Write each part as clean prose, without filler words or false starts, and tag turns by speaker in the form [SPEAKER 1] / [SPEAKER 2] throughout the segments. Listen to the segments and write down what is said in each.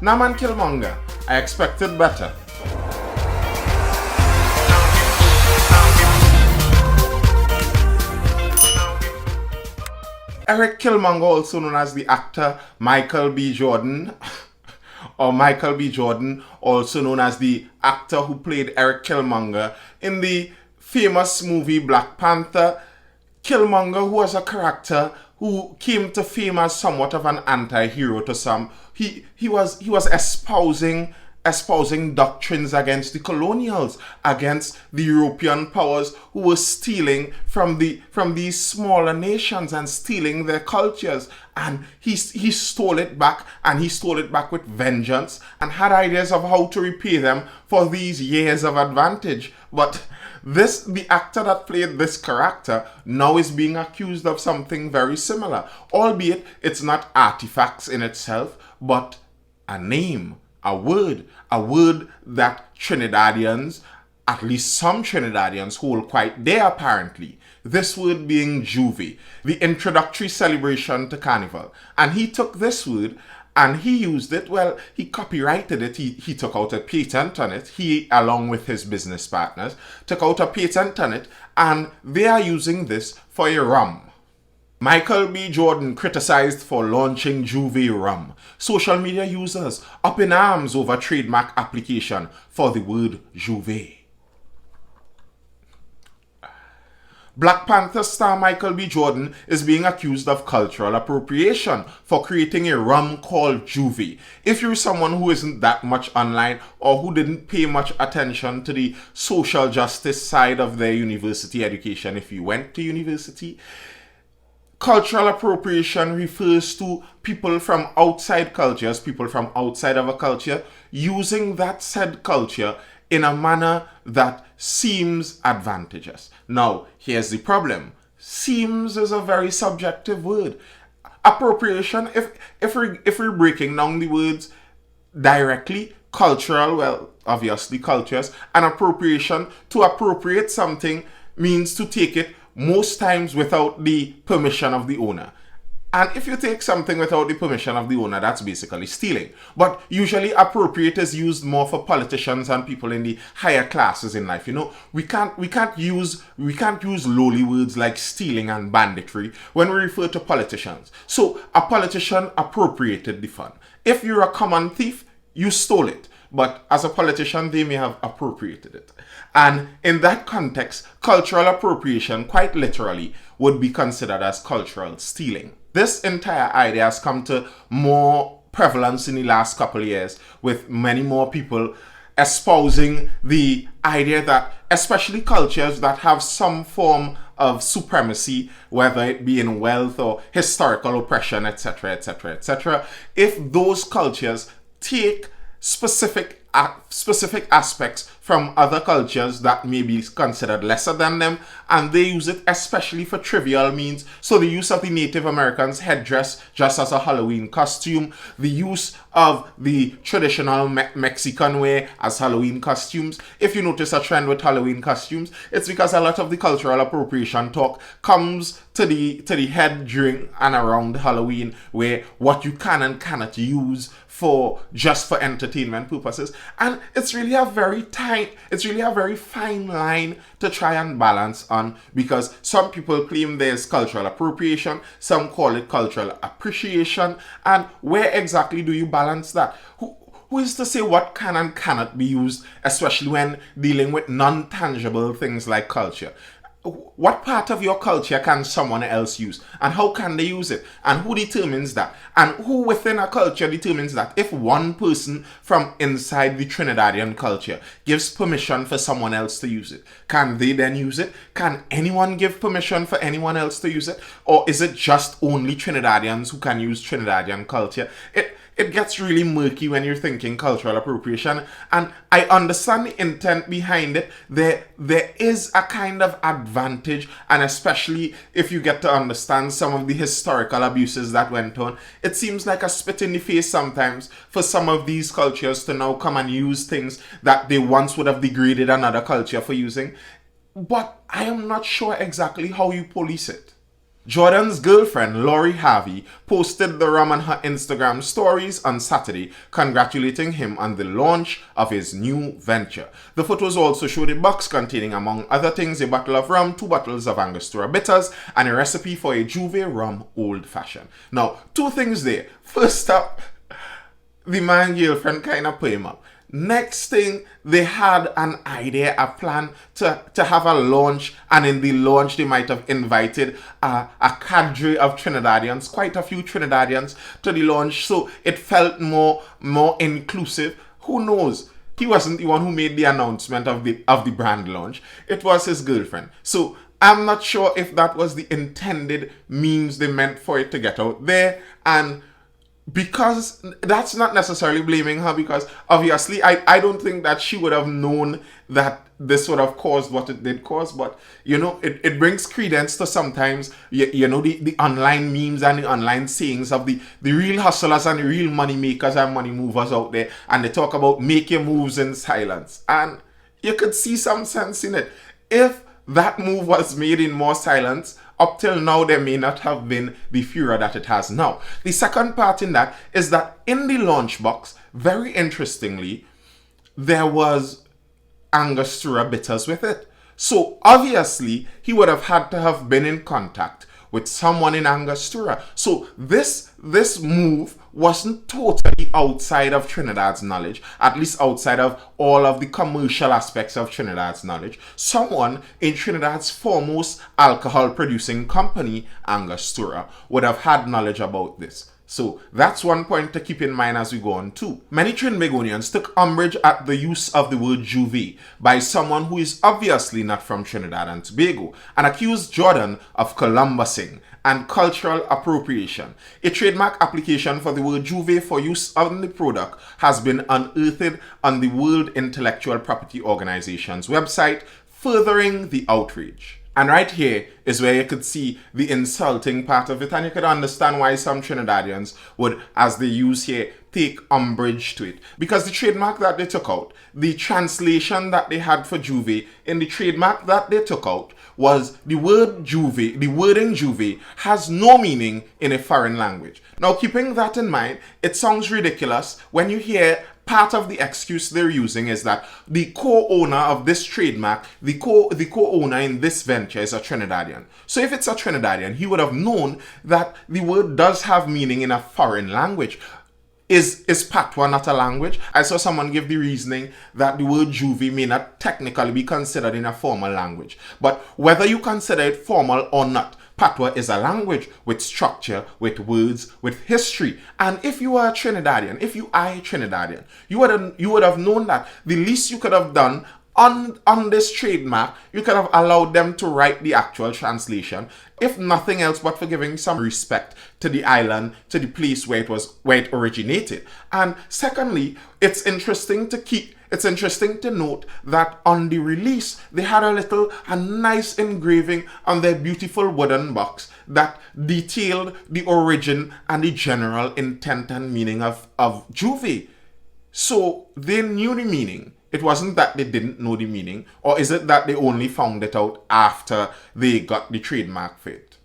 [SPEAKER 1] Nah man, Killmonger, I expected better. Eric Killmonger, also known as the actor Michael B. Jordan, or Michael B. Jordan, also known as the actor who played Eric Killmonger in the famous movie Black Panther. Killmonger, who was a character who came to fame as somewhat of an anti-hero to some, he was espousing doctrines against the colonials, against the European powers who were stealing from these smaller nations and stealing their cultures. And he stole it back, and he stole it back with vengeance, and had ideas of how to repay them for these years of advantage. But the actor that played this character now is being accused of something very similar, albeit it's not artifacts in itself, but a name, a word that Trinidadians, at least some Trinidadians, hold quite dear apparently. This word being J'ouvert, the introductory celebration to Carnival. And he took this word and he used it, well, he copyrighted it, he took out a patent on it, he, along with his business partners, took out a patent on it, and they are using this for a rum. Michael B. Jordan criticized for launching J'ouvert rum. Social media users up in arms over trademark application for the word J'ouvert. Black Panther star Michael B. Jordan is being accused of cultural appropriation for creating a rum called J'ouvert. If you're someone who isn't that much online or who didn't pay much attention to the social justice side of their university education, if you went to university, cultural appropriation refers to people from outside cultures, people from outside of a culture, using that said culture in a manner that seems advantageous. Now, here's the problem. Seems is a very subjective word. Appropriation, if we're breaking down the words directly, cultural, well, obviously cultures, and appropriation, to appropriate something means to take it most times without the permission of the owner. And if you take something without the permission of the owner, that's basically stealing. But usually appropriate is used more for politicians and people in the higher classes in life. You know, we can't use lowly words like stealing and banditry when we refer to politicians. So a politician appropriated the fund. If you're a common thief, you stole it. But as a politician, they may have appropriated it. And in that context, cultural appropriation, quite literally, would be considered as cultural stealing. This entire idea has come to more prevalence in the last couple of years, with many more people espousing the idea that, especially cultures that have some form of supremacy, whether it be in wealth or historical oppression, etc., etc., etc., if those cultures take specific aspects from other cultures that may be considered lesser than them, and they use it especially for trivial means. So the use of the Native Americans' headdress just as a Halloween costume, the use of the traditional Mexican wear as Halloween costumes. If you notice a trend with Halloween costumes, it's because a lot of the cultural appropriation talk comes to the head during and around Halloween, where what you can and cannot use for entertainment purposes. And it's really a very fine line to try and balance on, because some people claim there's cultural appropriation, some call it cultural appreciation, and where exactly do you balance that? Who is to say what can and cannot be used, especially when dealing with non-tangible things like culture? What part of your culture can someone else use, and how can they use it, and who determines that, and who within a culture determines that? If one person from inside the Trinidadian culture gives permission for someone else to use it, can they then use it? Can anyone give permission for anyone else to use it, or is it just only Trinidadians who can use Trinidadian culture? It gets really murky when you're thinking cultural appropriation, and I understand the intent behind it. There is a kind of advantage, and especially if you get to understand some of the historical abuses that went on, it seems like a spit in the face sometimes for some of these cultures to now come and use things that they once would have degraded another culture for using. But I am not sure exactly how you police it. Jordan's girlfriend, Lori Harvey, posted the rum on her Instagram stories on Saturday, congratulating him on the launch of his new venture. The photos also showed a box containing, among other things, a bottle of rum, 2 bottles of Angostura bitters, and a recipe for a J'ouvert rum old fashioned. Now, 2 things there. First up, the man girlfriend kind of put him up. Next thing, they had an idea, a plan to have a launch, and in the launch they might have invited a cadre of Trinidadians, quite a few Trinidadians to the launch, so it felt more inclusive. Who knows? He wasn't the one who made the announcement of the brand launch. It was his girlfriend. So I'm not sure if that was the intended means they meant for it to get out there, and because that's not necessarily blaming her, because obviously I don't think that she would have known that this would have caused what it did cause, but it brings credence to sometimes the online memes and the online sayings of the real hustlers and the real money makers and money movers out there, and they talk about make your moves in silence, and you could see some sense in it. If that move was made in more silence, up till now, there may not have been the furor that it has now. The second part in that is that in the launch box, very interestingly, there was Angostura bitters with it. So obviously, he would have had to have been in contact with someone in Angostura. So this move wasn't totally outside of Trinidad's knowledge, at least outside of all of the commercial aspects of Trinidad's knowledge. Someone in Trinidad's foremost alcohol producing company, Angostura, would have had knowledge about this. So that's one point to keep in mind as we go on too. Many Trinbagonians took umbrage at the use of the word J'ouvert by someone who is obviously not from Trinidad and Tobago, and accused Jordan of Columbusing and cultural appropriation. A trademark application for the word J'ouvert for use on the product has been unearthed on the World Intellectual Property Organization's website, furthering the outrage. And right here is where you could see the insulting part of it, and you could understand why some Trinidadians would, as they use here, take umbrage to it. Because the trademark that they took out, the translation that they had for J'ouvert in the trademark that they took out was the word J'ouvert, the wording J'ouvert has no meaning in a foreign language. Now, keeping that in mind, it sounds ridiculous when you hear part of the excuse they're using is that the co-owner of this trademark, the co-owner in this venture is a Trinidadian. So if it's a Trinidadian, he would have known that the word does have meaning in a foreign language. Is patois not a language? I saw someone give the reasoning that the word J'ouvert may not technically be considered in a formal language. But whether you consider it formal or not, patois is a language with structure, with words, with history. And if you are a Trinidadian, you would have known that the least you could have done on this trademark, you could have allowed them to write the actual translation, if nothing else but for giving some respect to the island, to the place where it originated. And secondly, it's interesting to note that on the release, they had a nice engraving on their beautiful wooden box that detailed the origin and the general intent and meaning of J'ouvert. So they knew the meaning. It wasn't that they didn't know the meaning, or is it that they only found it out after they got the trademark for it?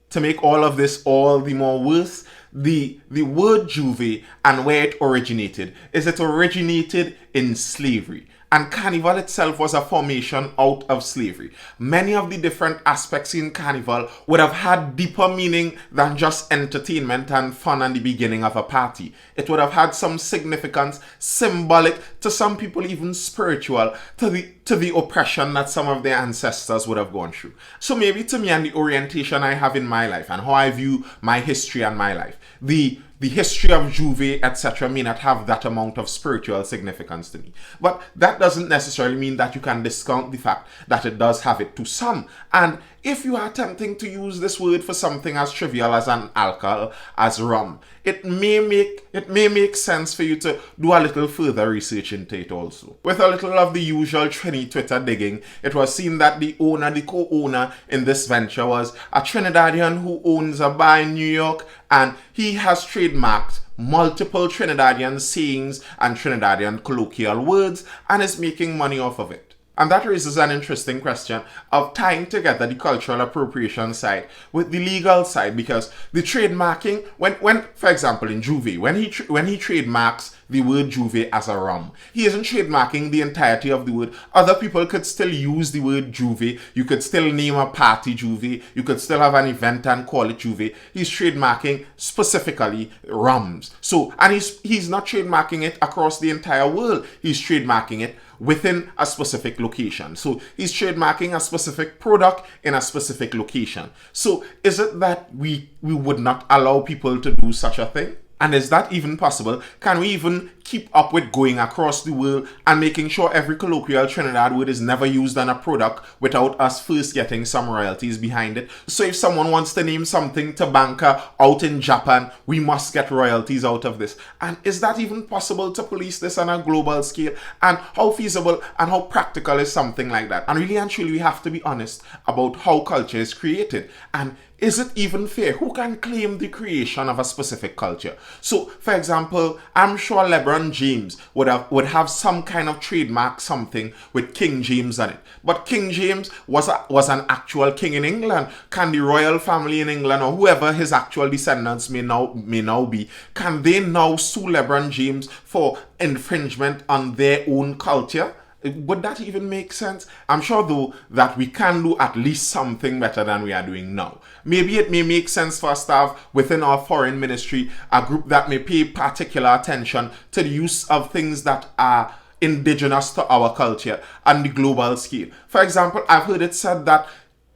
[SPEAKER 1] To make all of this all the more worse, the word J'ouvert and where it originated is it originated in slavery. And Carnival itself was a formation out of slavery. Many of the different aspects in Carnival would have had deeper meaning than just entertainment and fun and the beginning of a party. It would have had some significance, symbolic, to some people even spiritual, to the oppression that some of their ancestors would have gone through. So maybe to me and the orientation I have in my life and how I view my history and my life, the history of J'ouvert, etc. may not have that amount of spiritual significance to me. But that doesn't necessarily mean that you can discount the fact that it does have it to some. And if you are attempting to use this word for something as trivial as an alcohol, as rum, it may make sense for you to do a little further research into it also. With a little of the usual Trini Twitter digging, it was seen that the co-owner in this venture was a Trinidadian who owns a bar in New York, and he has trademarked multiple Trinidadian sayings and Trinidadian colloquial words and is making money off of it. And that raises an interesting question of tying together the cultural appropriation side with the legal side, because the trademarking, when for example in J'ouvert, when he trademarks the word J'ouvert as a rum, he isn't trademarking the entirety of the word. Other people could still use the word J'ouvert. You could still name a party J'ouvert. You could still have an event and call it J'ouvert. He's trademarking specifically rums. So, and he's not trademarking it across the entire world. He's trademarking it within a specific location. So he's trademarking a specific product in a specific location. So is it that we would not allow people to do such a thing? And is that even possible? Can we even keep up with going across the world and making sure every colloquial Trinidad word is never used on a product without us first getting some royalties behind it? So if someone wants to name something Tabanka out in Japan, we must get royalties out of this. And is that even possible to police this on a global scale? And how feasible and how practical is something like that? And really and truly, we have to be honest about how culture is created. And is it even fair? Who can claim the creation of a specific culture? So, for example, I'm sure LeBron James would have some kind of trademark something with King James on it. But King James was an actual king in England. Can the royal family in England, or whoever his actual descendants may now be, can they now sue LeBron James for infringement on their own culture? Would that even make sense? I'm sure though that we can do at least something better than we are doing now. Maybe it may make sense for us to have within our foreign ministry a group that may pay particular attention to the use of things that are indigenous to our culture on the global scale. For example, I've heard it said that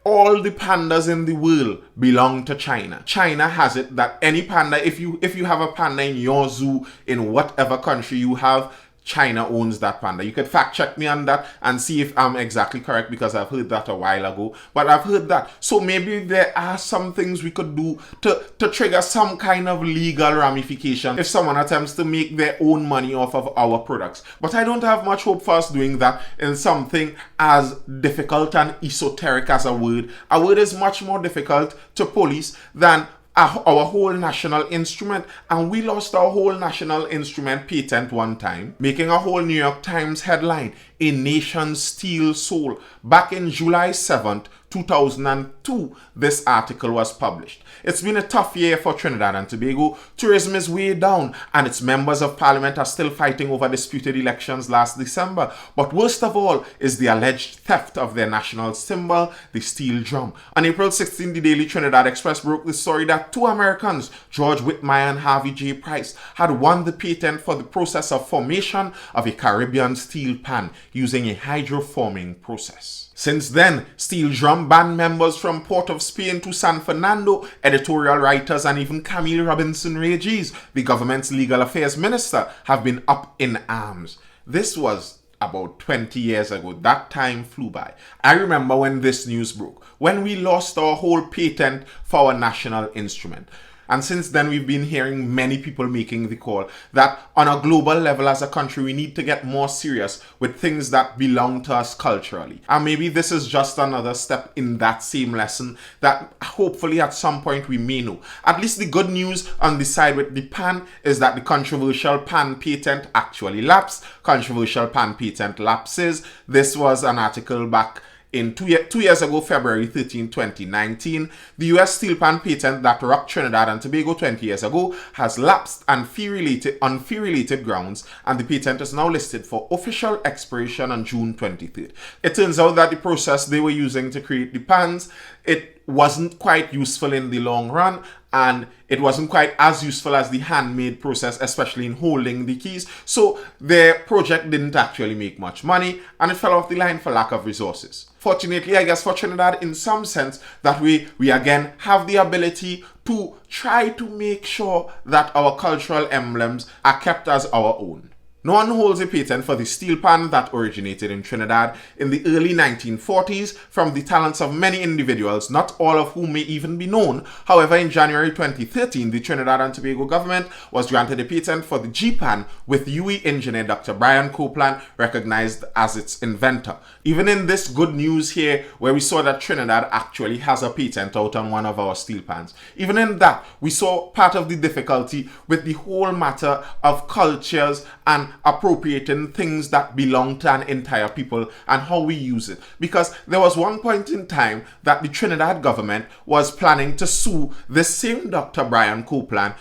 [SPEAKER 1] all the pandas in the world belong to China. China has it that any panda, if you have a panda in your zoo in whatever country you have, China owns that panda. You could fact check me on that and see if I'm exactly correct, because I've heard that a while ago. But I've heard that. So maybe there are some things we could do to trigger some kind of legal ramification if someone attempts to make their own money off of our products. But I don't have much hope for us doing that in something as difficult and esoteric as a word. A word is much more difficult to police than our whole national instrument, and we lost our whole national instrument patent one time, making a whole New York Times headline, "A Nation Steals Soul." Back in July 7th, 2002, this article was published. It's been a tough year for Trinidad and Tobago. Tourism is way down, and its members of parliament are still fighting over disputed elections last December. But worst of all is the alleged theft of their national symbol, the steel drum. On April 16, the Daily Trinidad Express broke the story that two Americans, George Whitmire and Harvey J. Price, had won the patent for the process of formation of a Caribbean steel pan using a hydroforming process. Since then, steel drum band members from Port of Spain to San Fernando, editorial writers, and even Camille Robinson Regis, the government's legal affairs minister, have been up in arms. This was about 20 years ago. That time flew by. I remember when this news broke, when we lost our whole patent for our national instrument. And since then, we've been hearing many people making the call that on a global level as a country, we need to get more serious with things that belong to us culturally. And maybe this is just another step in that same lesson that hopefully at some point we may know. At least the good news on the side with the pan is that the controversial pan patent actually lapsed. Controversial pan patent lapses. This was an article back in two years ago, February 13, 2019, the US steel pan patent that rocked Trinidad and Tobago 20 years ago has lapsed on fee-related grounds, and the patent is now listed for official expiration on June 23rd. It turns out that the process they were using to create the pans, it wasn't quite useful in the long run, and it wasn't quite as useful as the handmade process, especially in holding the keys. So their project didn't actually make much money, and it fell off the line for lack of resources. Fortunately, I guess for Trinidad, in some sense, that we again have the ability to try to make sure that our cultural emblems are kept as our own. No one holds a patent for the steel pan that originated in Trinidad in the early 1940s from the talents of many individuals, not all of whom may even be known. However, in January 2013, the Trinidad and Tobago government was granted a patent for the G-pan, with UE engineer Dr. Brian Copeland recognized as its inventor. Even in this good news here, where we saw that Trinidad actually has a patent out on one of our steel pans, even in that, we saw part of the difficulty with the whole matter of cultures and appropriating things that belong to an entire people and how we use it. Because there was one point in time that the Trinidad government was planning to sue the same Dr. Brian Copeland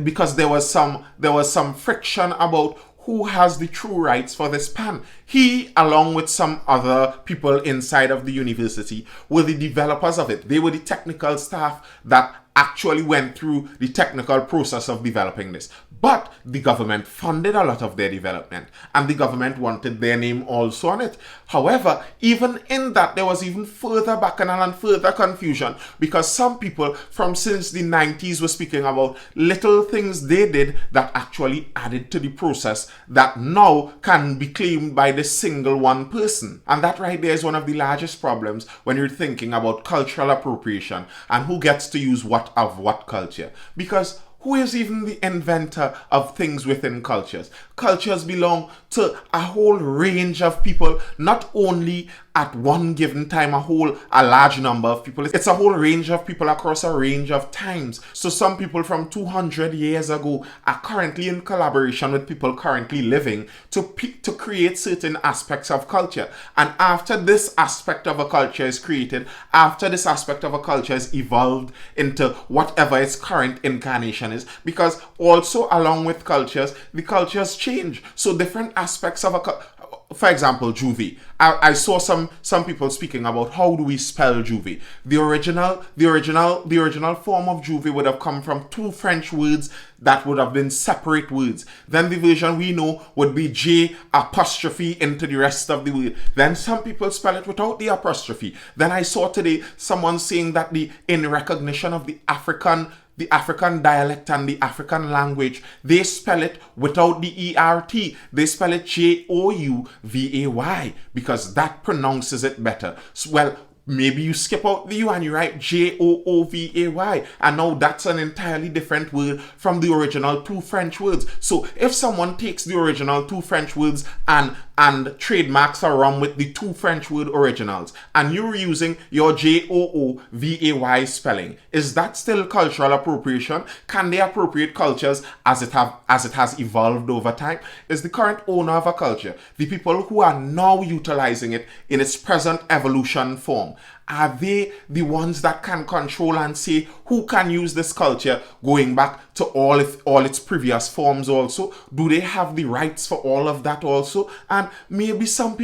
[SPEAKER 1] because there was some friction about who has the true rights for this pan. He, along with some other people inside of the university, were the developers of it. They were the technical staff that actually went through the technical process of developing this. But the government funded a lot of their development, and the government wanted their name also on it. However, even in that, there was even further bacchanal and further confusion, because some people from since the 90s were speaking about little things they did that actually added to the process that now can be claimed by the single one person. And that right there is one of the largest problems when you're thinking about cultural appropriation and who gets to use what of what culture. Because who is even the inventor of things within cultures? Cultures belong to a whole range of people, not only at one given time, a large number of people. It's a whole range of people across a range of times. So some people from 200 years ago are currently in collaboration with people currently living to create certain aspects of culture. And after this aspect of a culture is created, after this aspect of a culture is evolved into whatever its current incarnation is, because also along with cultures, the cultures change. So different aspects of for example, J'ouvert. I saw some people speaking about how do we spell J'ouvert. The original form of J'ouvert would have come from two French words that would have been separate words. Then the version we know would be J apostrophe into the rest of the word. Then some people spell it without the apostrophe. Then I saw today someone saying that in recognition of the African dialect and the African language, they spell it without the ERT. They spell it Jouvay because that pronounces it better. So, well, maybe you skip out the U and you write Joovay, and now that's an entirely different word from the original two French words. So if someone takes the original two French words and trademarks a rum with the two French word originals, and you're using your Joovay spelling, is that still cultural appropriation? Can they appropriate cultures as it has evolved over time? Is the current owner of a culture, the people who are now utilizing it in its present evolution form, are they the ones that can control and say who can use this culture going back to all its previous forms also? Do they have the rights for all of that also? And maybe some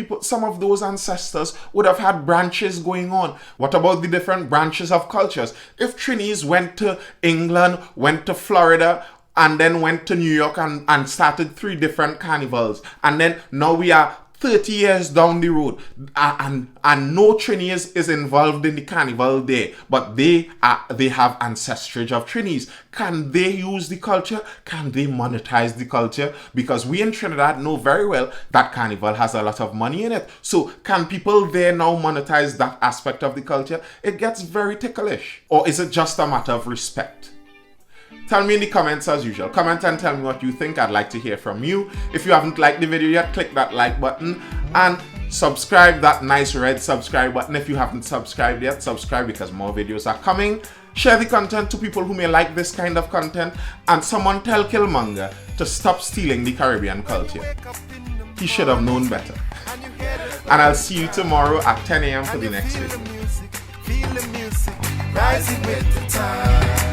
[SPEAKER 1] of those ancestors would have had branches going on. What about the different branches of cultures? If Trinis went to England, went to Florida, and then went to New York and started 3 different carnivals, and then now we are 30 years down the road, and no Trinis is involved in the carnival there, but they have ancestrage of Trinis. Can they use the culture? Can they monetize the culture? Because we in Trinidad know very well that carnival has a lot of money in it. So can people there now monetize that aspect of the culture? It gets very ticklish. Or is it just a matter of respect? Tell me in the comments as usual. Comment and tell me what you think. I'd like to hear from you. If you haven't liked the video yet, click that like button and subscribe, that nice red subscribe button. If you haven't subscribed yet, subscribe because more videos are coming. Share the content to people who may like this kind of content, and someone tell Killmonger to stop stealing the Caribbean culture. He should have known better. And I'll see you tomorrow at 10 a.m. for the next video. Feel the music, rising with the tide.